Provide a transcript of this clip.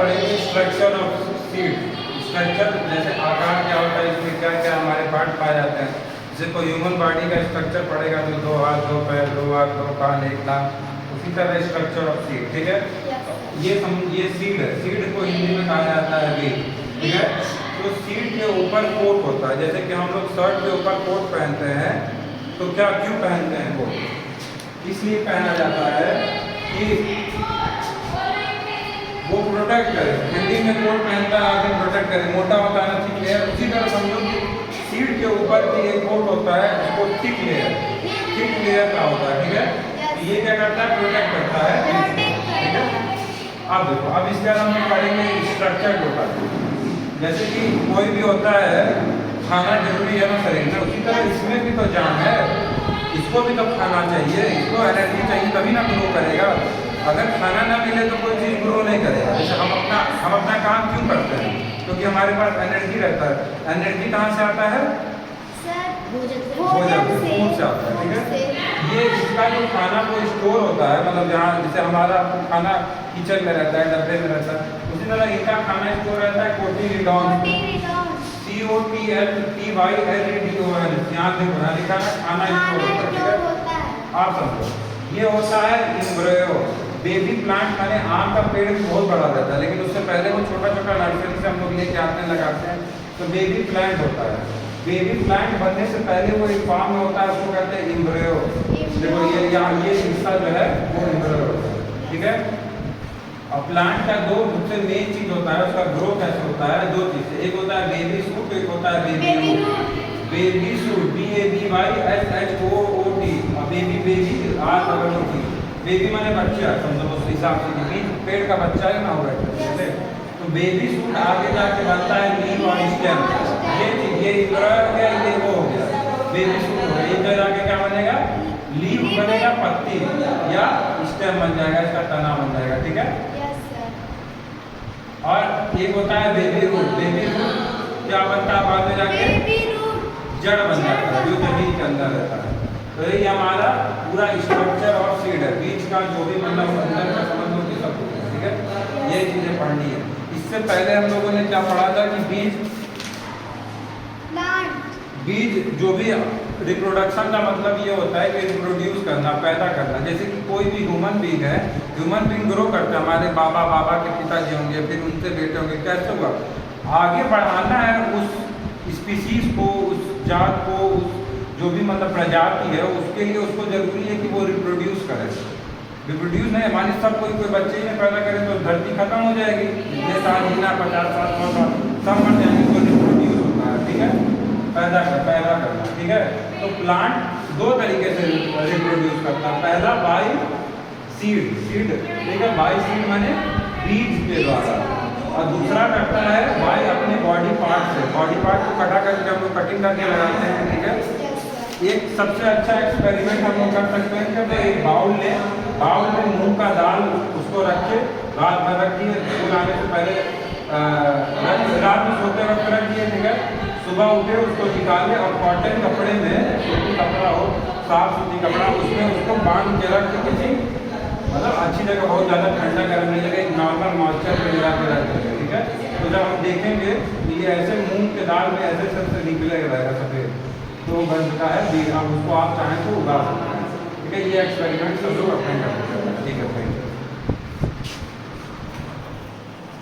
पढ़ेंगे structure of seed. Structure जैसे आकार क्या होता है, इसमें क्या क्या हमारे पार्ट पाए जाते हैं। जैसे कोई ह्यूमन बॉडी का स्ट्रक्चर पढ़ेगा तो 2 हाथ 2 पैर 2 आँख 2 कान 1 नाक, उसी तरह स्ट्रक्चर ऑफ सीड। ठीक है, ये सीड है। सीड को हिंदी में कहा जाता है बीज। ठीक है, तो सीड के ऊपर कोट होता है। जैसे कि हम लोग शर्ट के ऊपर कोट पहनते हैं, तो क्या क्यों पहनते हैं कोट? इसलिए पहना जाता है कि वो प्रोटेक्ट करे। ठंडी में कोट पहनता है आदमी, प्रोटेक्ट करे, मोटा होता है ना, थिक लेयर। उसी तरह समझो कि सीड के ऊपर भी एक कोट होता है, उसको थिक लेयर का होता है। ठीक है, ये क्या करता है? प्रोटेक्ट करता है। ठीक है, अब देखो, अब इसके बाद हम लोग पढ़ेंगे स्ट्रक्चर होता है। जैसे कि कोई भी होता है, खाना जरूरी है ना शरीर में, उसी तरह इसमें भी तो जान है, इसको भी तो खाना चाहिए, इसको एनर्जी चाहिए, तभी ना ग्रो करेगा। अगर खाना ना मिले तो कोई चीज़ ग्रो नहीं करेगा। जैसे हम अपना काम क्यों करते हैं? क्योंकि हमारे पास एनर्जी रहता है। एनर्जी कहाँ से आता है? भोजन से आता है। ठीक है, ये इसका जो खाना को स्टोर होता है, मतलब जहाँ जैसे हमारा खाना किचन में रहता है, डब्बे में रहता है, उसी तरह इनका खाना स्टोर रहता है कोटिलिडॉन, COTLTYLEDON। यहाँ देखो लिखा है खाना स्टोर होता है। आप समझो, ये होता है एम्ब्रियो। बेबी प्लांट माने आम का पेड़ बहुत बड़ा रहता है, लेकिन उससे पहले वो छोटा छोटा नर्सरी से हम लोग लेके आते हैं, लगाते हैं, तो बेबी प्लांट होता है। बेबी प्लांट बनने से पहले वो एक फॉर्म में होता है, उसको कहते हैं एम्ब्रियो। देखो ये हिस्सा जो है वो एम्ब्रियो होता है। ठीक है, और प्लांट का दो सबसे मेन चीज होता है, उसका ग्रो कैसे होता है? 2 चीज, एक होता है बेबी सूट, एक होता है baby root. Baby shoot BABYSHOOT, और बेबी ROOT। बेबी माने बच्चा, समझो उस हिसाब से कि पेड़ का बच्चा है ना होगा। जैसे तो बेबी सूट आगे जाके बनता है लीफ और स्टेम। ये ये वो हो गया बेबी सूट हो गया। ये जाके क्या बनेगा? लीफ बनेगा, पत्ती या स्टेम बन जाएगा, इसका तना बन जाएगा। ठीक है, और एक होता है बेबी रूट। बेबी रूट क्या बनता है? बाद में जाके जड़ बन जाता है, जो जमीन के अंदर रहता है। तो ये हमारा पूरा स्ट्रक्चर और सीड है। बीज का जो भी मतलब अंदर का समझ लो कि सब कुछ है। ठीक है, ये चीजें पढ़नी है। इससे पहले हम लोगों ने क्या पढ़ा था कि बीज जो भी रिप्रोडक्शन का मतलब ये होता है कि रिप्रोड्यूस करना, पैदा करना। जैसे कि कोई भी ह्यूमन बींग है, ह्यूमन बींग ग्रो करता है, हमारे बाबा के पिताजी होंगे, फिर उनसे बेटे होंगे, कैसे हुआ? आगे बढ़ाना है उस स्पीसीज को, उस जात को, उस जो भी मतलब प्रजाति है, उसके लिए उसको जरूरी है कि वो रिप्रोड्यूस करे। रिप्रोड्यूस नहीं माने सब कोई बच्चे ही पैदा करे तो धरती खत्म हो जाएगी। जितने साल जीना 50 साल 100 साल सब मर जाएंगे। तो रिप्रोड्यूस होता है। ठीक है, पैदा करना। ठीक है, तो प्लांट 2 तरीके से रिप्रोड्यूस करता है। पहला बाय सीड। ठीक है, बाय सीड माने बीज के द्वारा, और दूसरा करता है बाय अपने बॉडी पार्ट से। बॉडी पार्ट को कटा करके हम लोग कटिंग करके लगाते हैं। ठीक है, एक सबसे अच्छा एक्सपेरिमेंट हम लोग कर सकते हैं कि एक बाउल में मूंग का दाल उसको रखे, रात भर रखिए, स्कूल आने से पहले रात में सोते वक्त रखिए। ठीक है, सुबह उठे उसको निकाले और कॉटन कपड़े में, सूती कपड़ा हो, साफ सूती कपड़ा, उसमें उसको बांध के रख के किसी मतलब अच्छी जगह, बहुत ज़्यादा ठंडा गर्म नहीं जगह, एक नॉर्मल मॉइस्चर पे मिला के रख देंगे। ठीक है, तो जब हम देखेंगे ये ऐसे मूंग के दाल में ऐसे सबसे निकलेगा रहेगा सफ़ेद, तो बन चुका है बीज। अब उसको आप चाहें तो उगा सकते हैं। ठीक है, ये एक्सपेरिमेंट सब लोग अपने करते हैं।